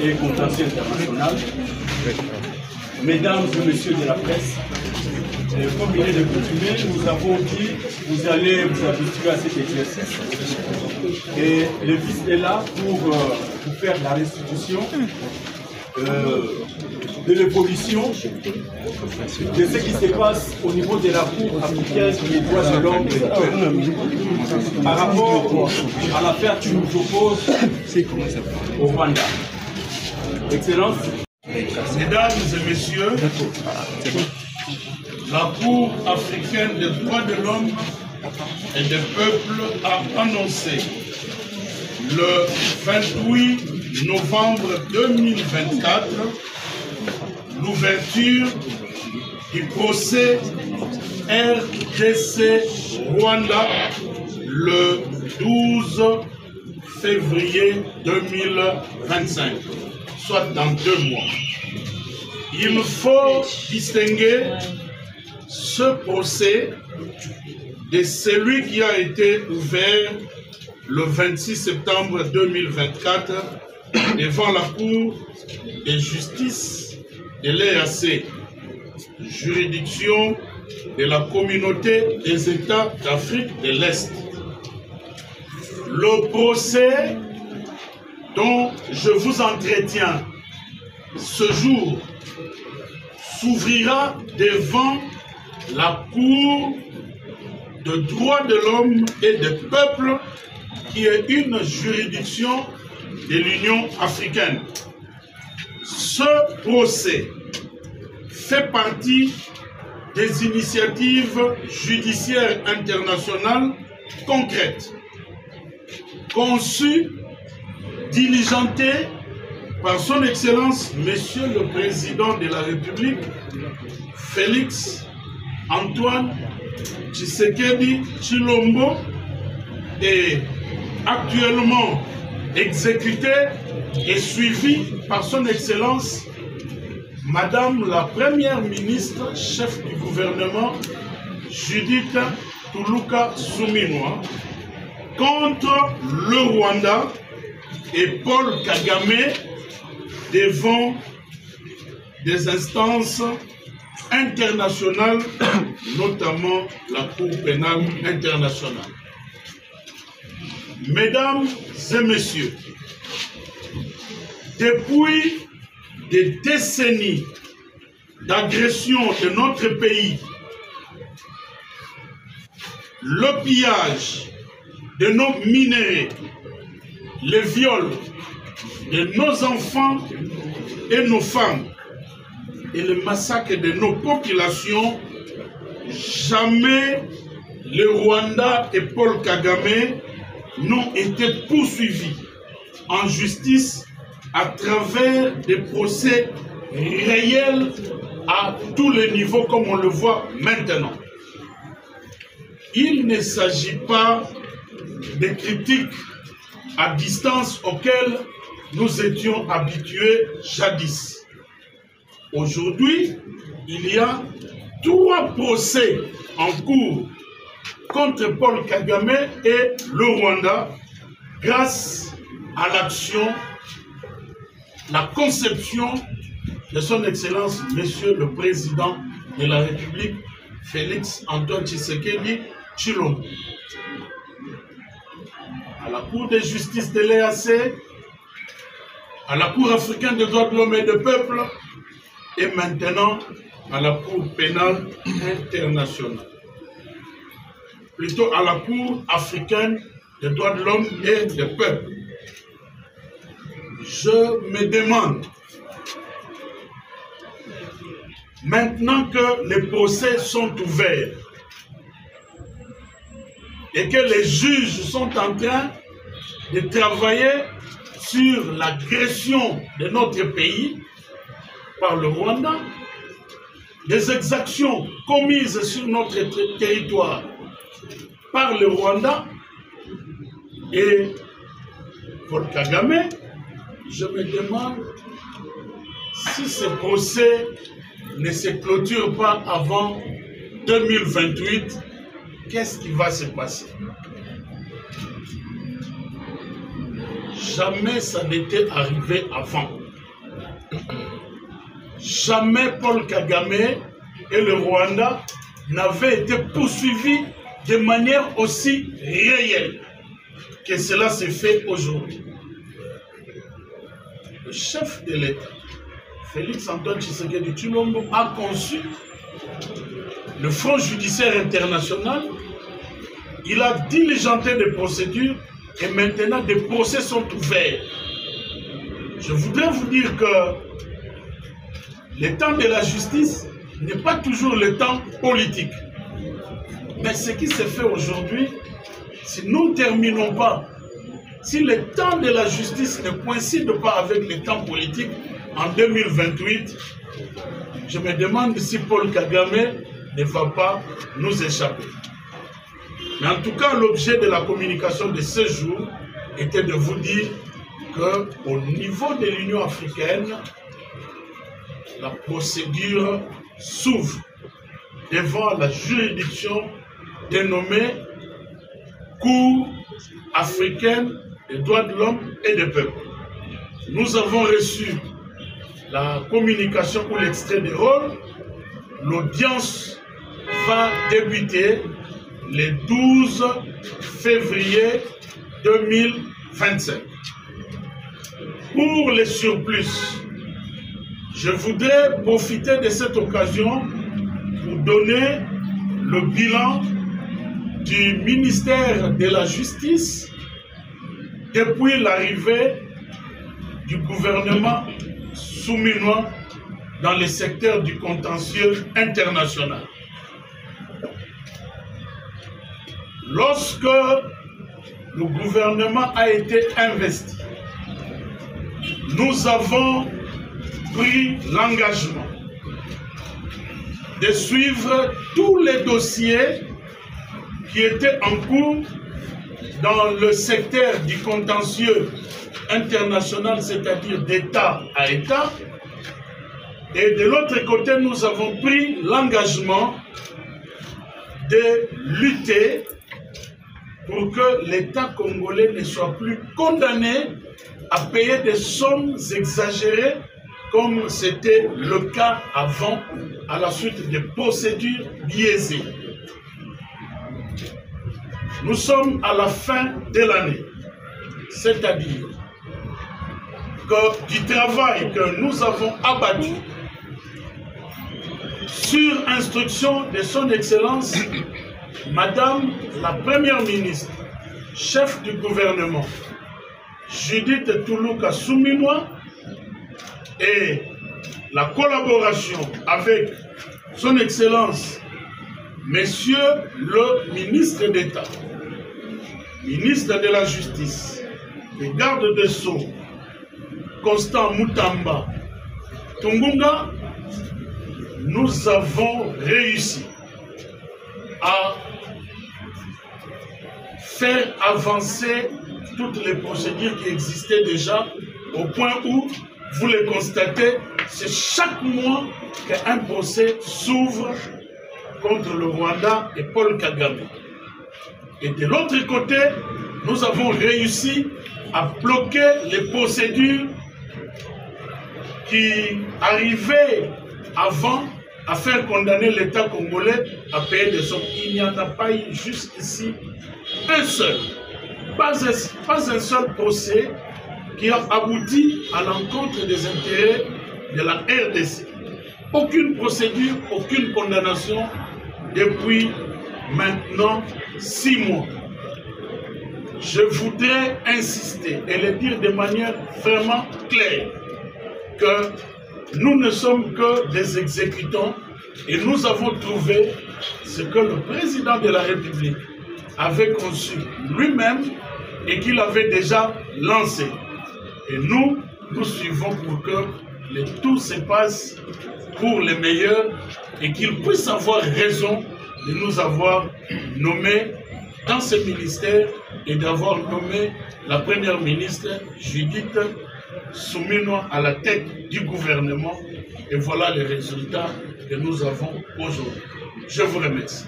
et contentieux international, mesdames et messieurs de la presse, comme il est de coutume, nous avons dit vous allez vous habituer à cet exercice. Et le vice est là pour vous faire la restitution de l'évolution de ce qui se passe au niveau de la Cour africaine des droits de l'homme par rapport à l'affaire qui nous oppose au Rwanda. Excellence. Mesdames et messieurs, la Cour africaine des droits de l'homme et des peuples a annoncé le 28 novembre 2024 l'ouverture du procès RDC Rwanda le 12 février 2025, soit dans 2 mois. Il faut distinguer ce procès de celui qui a été ouvert le 26 septembre 2024 devant la Cour de justice de l'EAC, juridiction de la communauté des États d'Afrique de l'Est. Le procès dont je vous entretiens ce jour s'ouvrira devant la Cour de droits de l'homme et des peuples qui est une juridiction de l'Union africaine. Ce procès fait partie des initiatives judiciaires internationales concrètes, conçues, diligentées par son Excellence, Monsieur le Président de la République, Félix Antoine Tshisekedi Tshilombo, et actuellement exécuté et suivi par son Excellence, Madame la Première ministre, chef du gouvernement, Judith Tuluka Suminwa, contre le Rwanda et Paul Kagame devant des instances internationales, notamment la Cour pénale internationale. Mesdames et messieurs, depuis des décennies d'agression de notre pays, le pillage de nos minéraux, les viols de nos enfants et nos femmes et le massacre de nos populations, jamais le Rwanda et Paul Kagame n'ont été poursuivis en justice à travers des procès réels à tous les niveaux comme on le voit maintenant. Il ne s'agit pas de critiques à distance auxquelles nous étions habitués jadis. Aujourd'hui, il y a 3 procès en cours contre Paul Kagame et le Rwanda grâce à l'action, la conception de son Excellence, Monsieur le Président de la République, Félix Antoine Tshisekedi Tshilombo. À la Cour de justice de l'EAC, à la Cour africaine des droits de l'homme et des peuples, et maintenant à la Cour pénale internationale. Plutôt à la Cour africaine des droits de l'homme et des peuples. Je me demande, maintenant que les procès sont ouverts et que les juges sont en train de travailler sur l'agression de notre pays par le Rwanda, des exactions commises sur notre territoire par le Rwanda et Paul Kagame, je me demande si ce procès ne se clôture pas avant 2028, qu'est-ce qui va se passer? jamais ça n'était arrivé avant. Jamais Paul Kagame et le Rwanda n'avaient été poursuivis de manière aussi réelle que cela s'est fait aujourd'hui. Le chef de l'État, Félix Antoine Tshisekedi Tshilombo, a conçu le Front judiciaire international. Il a diligenté des procédures et maintenant des procès sont ouverts. Je voudrais vous dire que le temps de la justice n'est pas toujours le temps politique. Mais ce qui se fait aujourd'hui, si nous ne terminons pas, si le temps de la justice ne coïncide pas avec le temps politique en 2028, je me demande si Paul Kagame ne va pas nous échapper. Mais en tout cas, l'objet de la communication de ce jour était de vous dire qu'au niveau de l'Union africaine, la procédure s'ouvre devant la juridiction dénommée Cour africaine des droits de l'homme et des peuples. Nous avons reçu la communication ou l'extrait des rôles. L'audience va débuter le 12 février 2025. Pour les surplus, je voudrais profiter de cette occasion pour donner le bilan du ministère de la Justice depuis l'arrivée du gouvernement souminois dans le secteur du contentieux international. Lorsque le gouvernement a été investi, nous avons pris l'engagement de suivre tous les dossiers qui étaient en cours dans le secteur du contentieux international, c'est-à-dire d'État à État. Et de l'autre côté, nous avons pris l'engagement de lutter pour que l'État congolais ne soit plus condamné à payer des sommes exagérées comme c'était le cas avant, à la suite des procédures biaisées. Nous sommes à la fin de l'année, c'est-à-dire que du travail que nous avons abattu sur instruction de son Excellence, Madame la Première ministre, chef du gouvernement, Judith Toulouka Souminois, et la collaboration avec son Excellence, Monsieur le ministre d'État, ministre de la Justice, le garde des Sceaux, Constant Moutamba Tungunga, nous avons réussi à faire avancer toutes les procédures qui existaient déjà, au point où, vous le constatez, c'est chaque mois qu'un procès s'ouvre contre le Rwanda et Paul Kagame. Et de l'autre côté, nous avons réussi à bloquer les procédures qui arrivaient avant à faire condamner l'État congolais à payer des sommes. Il n'y en a pas eu jusqu'ici un seul, pas un seul procès qui a abouti à l'encontre des intérêts de la RDC. Aucune procédure, aucune condamnation depuis maintenant 6 mois. Je voudrais insister et le dire de manière vraiment claire que nous ne sommes que des exécutants et nous avons trouvé ce que le président de la République avait conçu lui-même et qu'il avait déjà lancé. Et nous suivons pour que tout se passe pour le meilleur et qu'il puisse avoir raison de nous avoir nommés dans ce ministère et d'avoir nommé la première ministre Judith Souminois à la tête du gouvernement. Et voilà les résultats que nous avons aujourd'hui. Je vous remercie.